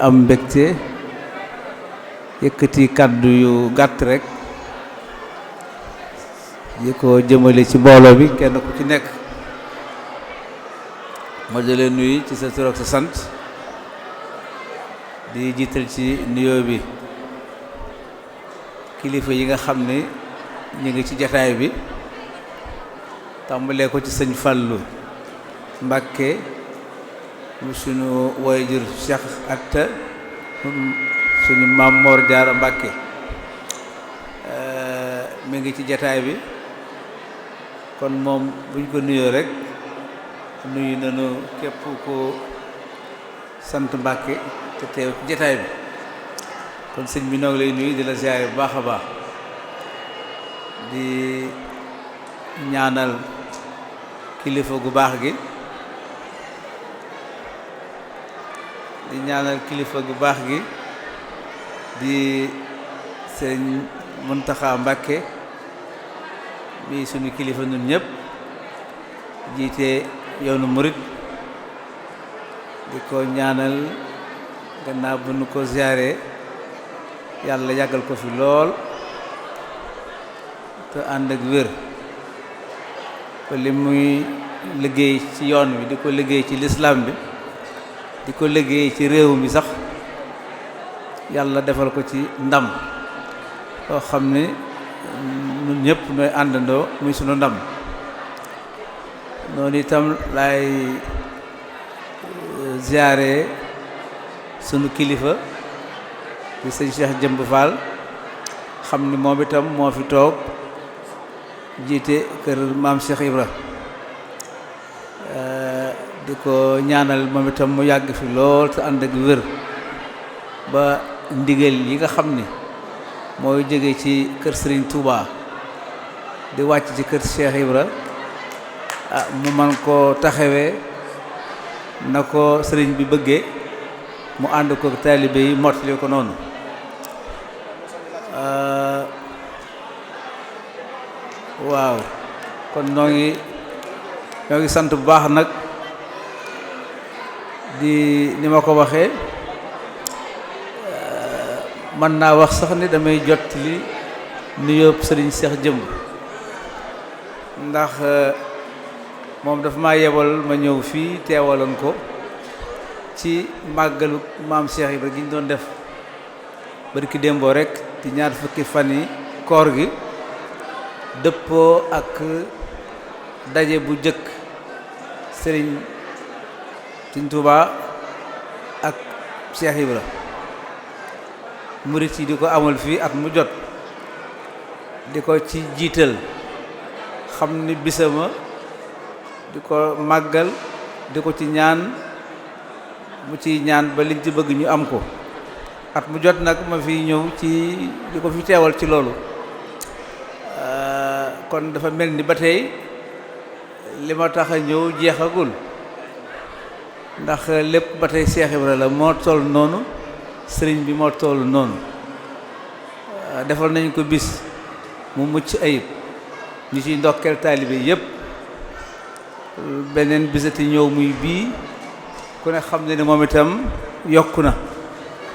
am mbégte yëkkati kàddu yu gàtt rek yi ko jëmale ci mbooloo bi kenn ku ci nekk ma di leen nuyu ci sa tur ak sa sant di jiital ci nuyoo bi kilifa yi nga xam ne ñu ngi ci jataay bi tàmbalee ko ci sëñ Fallu Mbàkke mu sunu waajur Cheikh Atta suñu maam Mor Jaara Mbàkke mi ngi ci jataay bi kon moom buñ ko nuyoo rek nuyu nañu képp ko sant Mbàkke te teew ci jataay bi kon sëñ bi noo ngi lay nuyu di la ziyaare bu baax a baax di ñaanal kilifa gu baax gi di ñaanal kilifa gu baax gi di sëñ Muntaxa Mbàkke bi suñu kilifa ñun ñëpp jiite yoonu murit di ko ñaanal gannaaw bu nu ko ziyaare yàlla yàggal ko fi lool te ànd ak wér ko li muy liggéey ci yoon wi di ko liggéey ci lislaam bi di ko liggéey ci réew mi sax yàlla defal ko ci ndam loo xam ne ñun ñëpp nooy àndandoo muy sunu ndam noonu itam laay ziyaare sunu kilifa di sëñ Cheikh Jëmb Fall xam ni moom itam moo fi toog jiite kër maam Cheikh Ibra di ko ñaanal moom itam mu yàgg fi lool te ànd ak wér ba ndigal yi nga xam ni mooy jóge ci kër Serigne Touba di wàcc ci kër Cheikh Ibra mu man koo taxawee na ko sëriñ bi bëggee mu ànd ko taalibe yi mottali ko noonu waaw kon ñoo ngi sant bu baax nag di ni ma ko waxee mën naa wax sax ni damay jot li nuyoo sëriñ Cheikh Jëmb ndax moom dafa maa yebal ma ñëw fii teewaloon ko ci màggalu maam Cheikh Ibra gi ñu doon def barki démboo rek di ñaar fukki fan yi koor gi dëppoo ak daje bu jëkk Sëriñ Tuubaa ak Cheikh Ibra murit yi di ko amal fii at mu jot di ko ci jiital xam ni bisama di ko màggal di ko ci ñaan mu ciy ñaan ba liñ ci bëgg ñu am ko at mu jot nag ma fi ñëw ci di ko fi teewal ci loolu kon dafa mel ni ba tey li ma tax a ñëw jeexagul ndax lépp ba tey Cheikh Ibra la moo toll noonu sëriñ bi moo toll noonu defal nañ ko bis mu mucc ayib ñu ciy ndokkeel taalibe yépp beneen bisati ñëw muy bii ku ne xam ne ni moom itam yokku na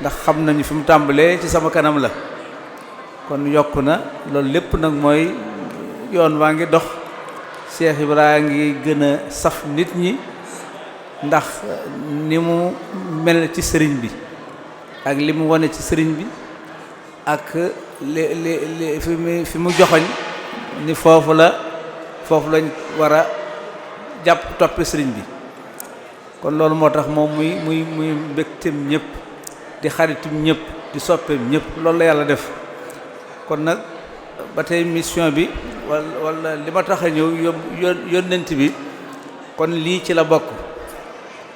ndax xam nañu fi mu tàmbalee ci sama kanam la kon yokku na loolu lépp nag mooy yoon waa ngi dox Cheikh Ibra ngi gën a saf nit ñi ndax ni mu mel ci sëriñ bi ak li mu wane ci sëriñ bi ak li fi mu joxoñ ni foofu lañ war a jàpp toppi sëriñ bi kon loolu moo tax moom muy mbégteem ñëpp di xaritum ñëpp di soppeem ñëpp loolu la yàlla def kon nag ba tey mission bi wala li ma tax a ñëw yónnent bi kon lii ci la bokk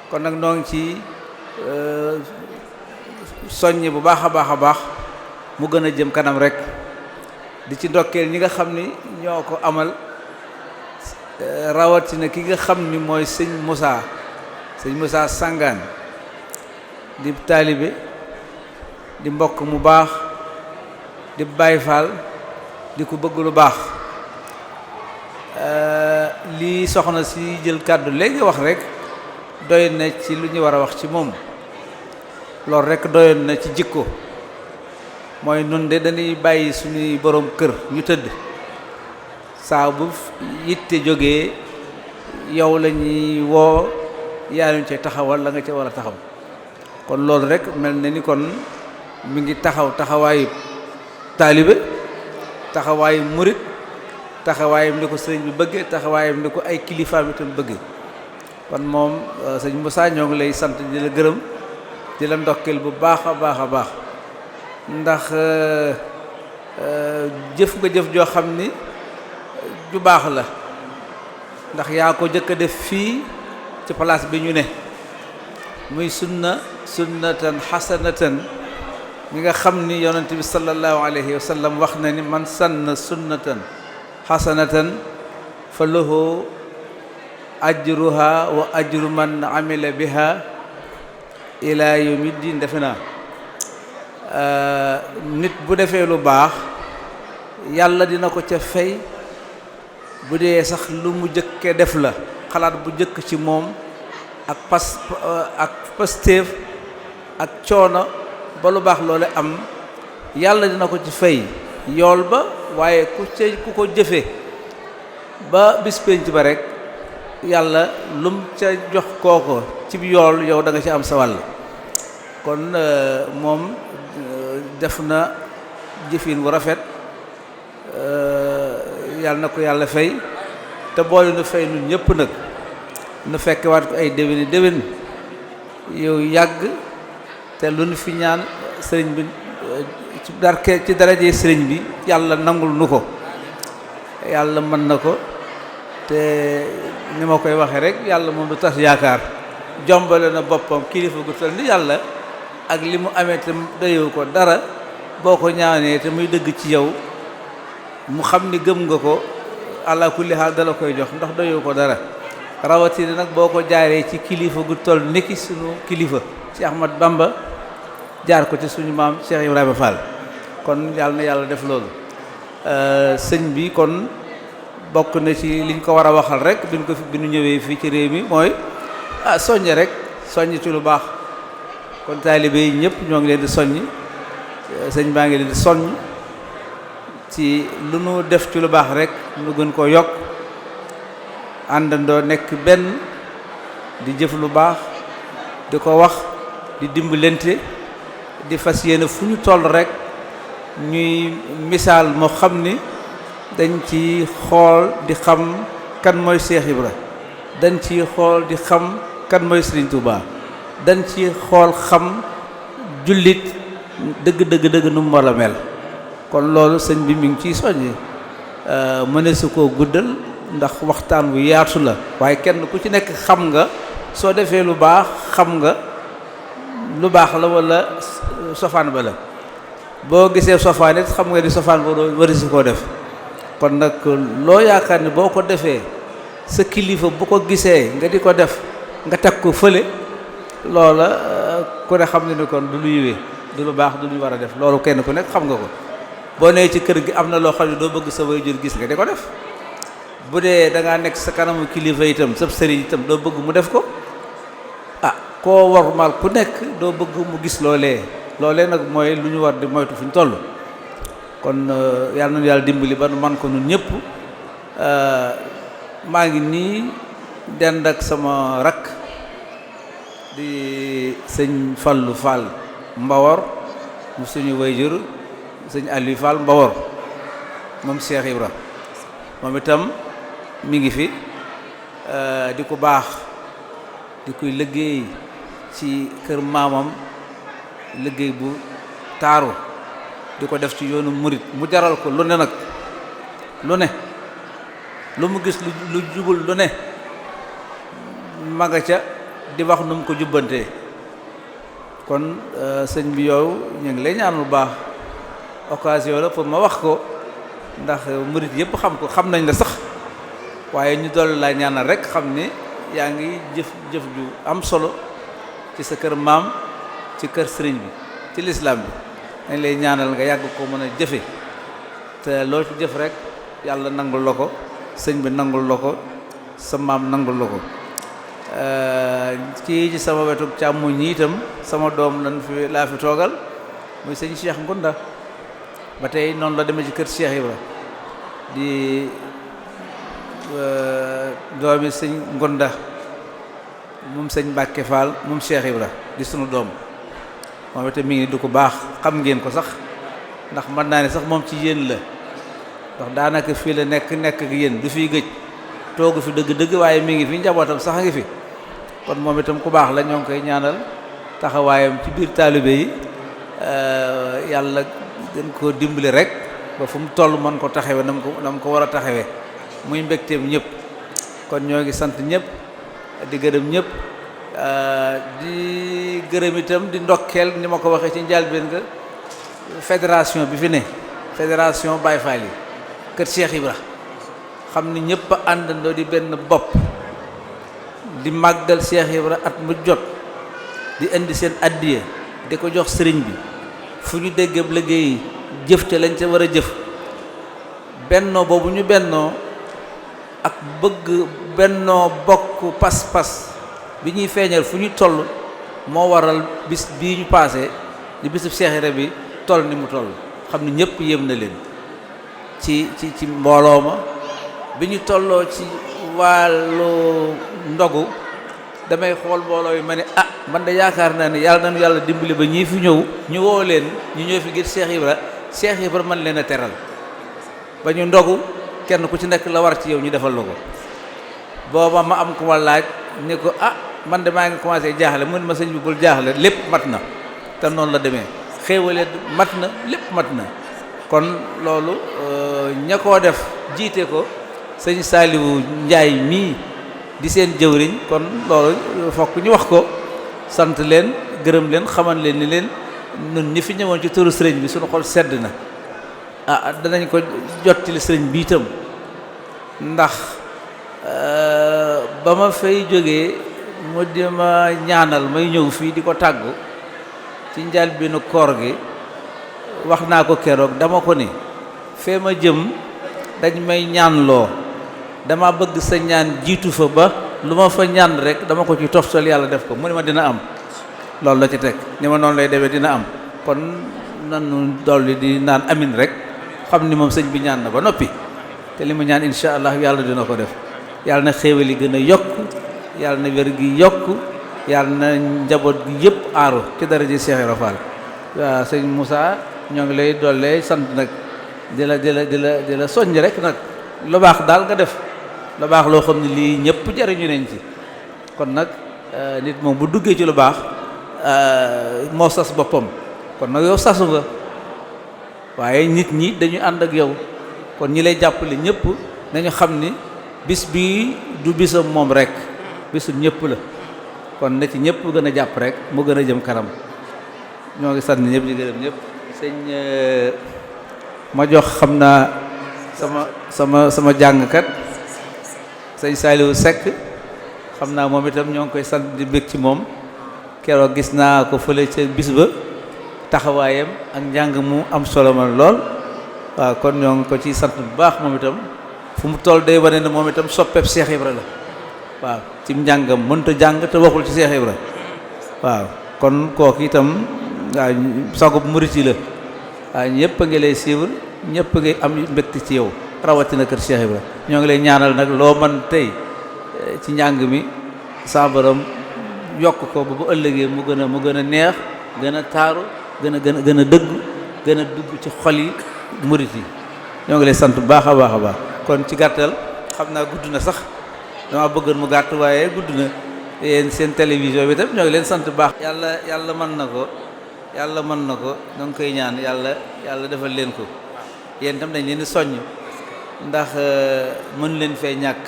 kon nag noo ngi ci soññe bu baax a baax a baax mu gën a jëm kanam rek di ci ndokkeel ñi nga xam ni ñoo ko amal rawatina ki nga xam ni mooy sëñ Moussa Sangane di taalibe di mbokk mu baax di Baay Faal di ko bëgg lu baax lii soxna si jël kàddu léegi wax rek doy na ci lu ñu war a wax ci moom loolu rekk doyoon na ci jikko mooy nun de dañuy bàyyi suñuy borom kër ñu tëdd saa bu yitte jógee yow la ñuy woo yaa ñu ci taxawal la nga ca war a taxaw kon loolu rekk mel na ni kon mi ngi taxawaayu taalibe taxawaayu murit taxawaayam ni ko sëriñ bi bëgge taxawaayam ni ko ay kilifaam itam bëgge kon moom sëñ Moussa ñoo ngi lay sant di la gërëm di la ndokkeel bu baax a baax a baax ndax jëf nga jëf joo xam ni ju baax la ndax yaa ko jëkk a def fii ci place bi ñu ne muy sunnatan xasanatan mi nga xam ni yonent bi sallallahu alayhi wa sallam wax na ni man sanna sunnatan xasanatan fa lahu ajruha wa ajru man amila biha ila yawmi din defe naa nit bu defee lu baax yàlla dina ko ca fay bu dee sax lu mu jëkke def la xalaat bu jëkk ci moom ak pastéef ak coono ba lu baax loole am yàlla dina ko ci fay yool ba waaye ku ko jëfe ba bis pénc ba rek yàlla lum ca jox kooko ci yool yow da nga ci am sa wàll kon moom def na jëfin wu rafet yàlla na ko yàlla fay te boole nu fay nun ñëpp nag nu fekke waat ko ay déwéni déwén yow yàgg te lu nu fi ñaan sëriñ bi ci daraje sëriñ bi yàlla nangul nu ko yàlla mën na ko te ni ma koy waxee rek yàlla moom du tas yaakaar jombale na boppam kilifa gu tal ni yàlla ak li mu amee te doyoo ko dara boo ko ñaanee te muy dëgg ci yow mu xam ni gëm nga ko ala kulli haal dala koy jox ndax doyoo ko dara rawatina nag boo ko jaaree ci kilifa gu toll niki sunu kilifa ci Ahmad Bamba jaar ko ci suñu maam Cheikh Ibrahima Fall kon yàlla na yàlla def loolu sëñ bi kon bokk na ci liñ ko war a waxal rek bi ñu ñëwee fii ci réew mi mooy soññe rek soññ ci lu baax kon taalibe yi ñëpp ñoo ngi leen di soññ sëñ baa ngi leen di soññ ci lu nu def ci lu baax rek nu gën koo yokk àndandoo nekk benn di jëf lu baax di ko wax di dimbalante di fas yéene fu ñu toll rek ñuy misaal moo xam ni dañ ci xool di xam kan mooy Cheikh Ibra dañ ci xool di xam kan mooy Serigne Touba dañ ci xool xam jullit dëgg nu mu war a mel kon loolu sëñ bi mi ngi ciy soññi mëne su koo guddal ndax waxtaan wu yaatu la waaye kenn ku ci nekk xam nga soo defee lu baax xam nga lu baax la walla sofaan ba la boo gisee sofaan it xam nga di sofaan ba wari si koo def kon nag loo yaakaar ne boo ko defee sa kilifa bu ko gisee nga di ko def nga teg ko fële loola ku ne xam ne ni kon du lu yiwee du lu baax du lu war a def loolu kenn ku nekk xam nga ko boo nee ci kër gi am na loo xam ne doo bëgg sa waajur gis nga di ko def bu dee da ngaa nekk sa kanamu kilifa itam sab sëriñ itam doo bëgg mu def ko koo warmal ku nekk doo bëgg mu gis loolee nag mooy lu ñu war di moytu fu ñu toll kon yàlla nañu yàlla dimbali ba nu man ko nun ñëpp maa ngi nii dend ak sama rakk di sëñ Fallou Fall Mbawor mu suñu waajur sëñ Aliou Fall Mbawor moom Cheikh Ibra moom itam mi ngi fi di ko baax di koy liggéey ci kër maamam liggéey bu taaru di ko def ci yoonu murit mu jaral ko lu ne nag lu ne lu mu gis lu jubul lu ne maga ca di wax nu mu ko jubbantee kon sëñ bi yow ñu ngi lay ñaan lu baax occasion la pour ma wax ko ndax murit yëpp xam ko xam nañ la sax waaye ñu dolli laa ñaanal rek xam ni yaa ngi jëf ju am solo ci sa kër maam ci kër sëriñ bi ci lislaam bi dañ lay ñaanal nga yàgg ko mën a jëfe te loo ci jëf rek yàlla nangul la ko sëñ bi nangul la ko sa maam nangul la ko kii ci sama wetu càmmuñ ñi itam sama doom laa fi toogal muy sëñ Cheikh Ngunda ba tey noonu la demee ci kër Cheikh Ibra di doomi sëñ Ngunda moom sëñ Mbàkke Fall moom Cheikh Ibra di sunu doom moom itam mi ngi du ko baax xam ngeen ko sax ndax mën naa ne sax moom ci yéen la ndax daanaka fii la nekk ak yéen du fiy gëj toogu fi dëgg-dëgg waaye mi ngi fi njabootam sax a ngi fi kon moom itam ku baax la ñoo ngi koy ñaanal taxawaayam ci biir taalibe yi yàlla gën koo dimbali rek ba fu mu toll mën ko taxawe na mu ko war a taxawee muy mbégteem ñëpp kon ñoo ngi sant ñëpp di gërëm ñëpp di gërëm itam di ndokkeel ni ma ko waxee ci njëlbéen nga fédération bi fi ne fédération Baye Fall yi kër Cheikh Ibra xam ni ñëpp a àndandoo di benn bopp di màggal Cheikh Ibra at mu jot di indi seen addiya di ko jox sëriñ bi fu ñu déggee liggéey jëf te lañ ca war a jëf bennoo boobu ñu bennoo ak bëgg bennoo bokk pas-pas bi ñuy feeñal fu ñu toll moo waral bis bii ñu paase di bisub Cheikh Ibra bi toll ni mu toll xam ni ñëpp yéem na leen ci mbooloo ma bi ñu tolloo ci wàllu ndogu damay xool mbooloo yi ma ne man de yaakaar naa ne yàlla nañu yàlla dimbali ba ñii fi ñëw ñu woo leen ñu ñëw fi ngir Cheikh Ibra man leen a teral ba ñu ndogu kenn ku ci nekk la war ci yow ñu defal la ko booba ma am ku ma laaj ni ko man de maa ngi commencé jaaxle mu ne ma sëñ bi bul jaaxle lépp mat na te noonu la demee xéewale mat na lépp mat na kon loolu ña koo def jiite ko sëñ Saliou Njaay mii di seen jëwriñ kon loolu fokk ñu wax ko sant leen gërëm leen xamal leen ni leen nun ñi fi ñëwoon ci turu sëriñ bi suñu xol sedd na danañ ko jottali sëriñ bi itam ndax ba ma fay jógee mu di ma ñaanal may ñëw fii di ko tàggu ci njëlbéenu koor gi wax naa ko keroog dama ko ni fee ma jëm dañ may ñaanloo dama bëgg sa ñaan jiitu fa ba lu ma fa ñaan rek dama ko ci toftal yàlla def ko mu ne ma dina am loolu la ci teg ni ma noonu lay demee dina am kon nanu dolli di naan amin rek xam ni moom sëñ bi ñaan na ba noppi te li mu ñaan insha allah yàlla dina ko def yàlla na xéewal yi gën a yokk yàlla na wér gi yokk yàlla na njaboot gi yëpp aaru ci daraja Cheikh Ibra Fall waaw sëñ Moussa ñoo ngi lay dollee sant nag di la soññ rek nag lu baax daal nga def lu baax loo xam ne lii ñëpp jariñu nañ ci kon nag nit moom bu duggee ci lu baax moo sas boppam kon nag yow sasu nga waaye nit ñi dañu ànd ak yow kon ñi lay jàppale ñëpp nañu xam ni bis bii du bisam moom rek bisu ñëpp la kon na ci ñëpp gën a jàpp rek mu gën a jëm kanam ñoo ngi sant ñëpp di gërëm ñëpp sëñ ma jox xam naa sama jàngkat sëñ Saliou Seck xam naa moom itam ñoo ngi koy sant di bég ci moom keroog gis naa ko fële ca bis ba taxawaayam ak njàng mu am solo ma lool waaw kon ñoo ngi ko ci sant bu baax moom itam fu mu toll day wane ne moom itam soppeeb Cheikh Ibra la waaw ci njàngam mënta jàng te waxul ci Cheikh Ibra waaw kon kooku itam waaw sagub murit yi la waaw ñëpp a ngi lay suivre ñëpp a ngi am mbégte ci yow rawatina kër Cheikh Ibra ñoo ngi lay ñaanal nag loo man tey ci njàng mi sa borom yokk ko ba bu ëllëgee mu gën a neex gën a taaru gën a dëgg gën a dugg ci xol yi murit yi ñoo ngi lay sant bu baax a baax a baax kon ci gàttal xam naa gudd na sax dama bëggoon mu gàtt waaye gudd na yéen seen télévision bi tam ñoo ngi leen sant bu baax yàlla mën na ko ñoo ngi koy ñaan yàlla defal leen ko yéen tam dañ leen di soññ ndax mën leen fee ñàkk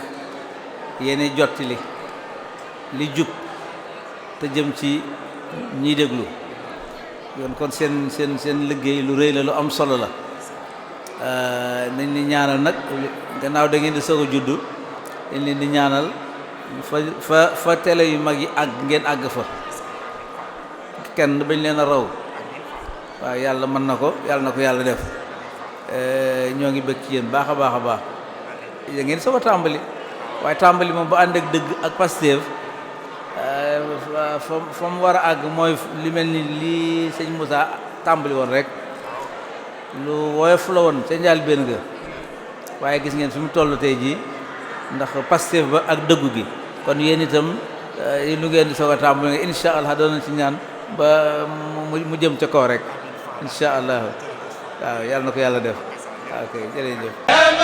yéene jotti li jub te jëm ci ñiy déglu yoon kon seen liggéey lu rëy la lu am solo la nañ li ñaanal nag gannaaw da ngeen di soog a juddu dañ leen di ñaanal fa télé yu mag yi àgg ngeen àgg fa kenn bañ leen a raw waaw yàlla mën na ko yàlla def ñoo ngi bëgg ci yéen baax a baax a baax da ngeen soog a tàmbali waaye tàmbali moom ba ànd ak dëgg ak Pastef fa mu war a àgg mooy li mel ni lii sëñ Moussa tàmbali woon rek lu woyof la woon ca njaal benn ga waaye gis ngeen fi mu toll tey jii ndax Pastef ba ak dëggu gi kon yéen itam lu ngeen di soog a tàmbali nga insha allah doon nañ ci ñaan ba mu jëm ca kaw rek insha allah waaw yàlla na ko yàlla def waaw kay jërëjëf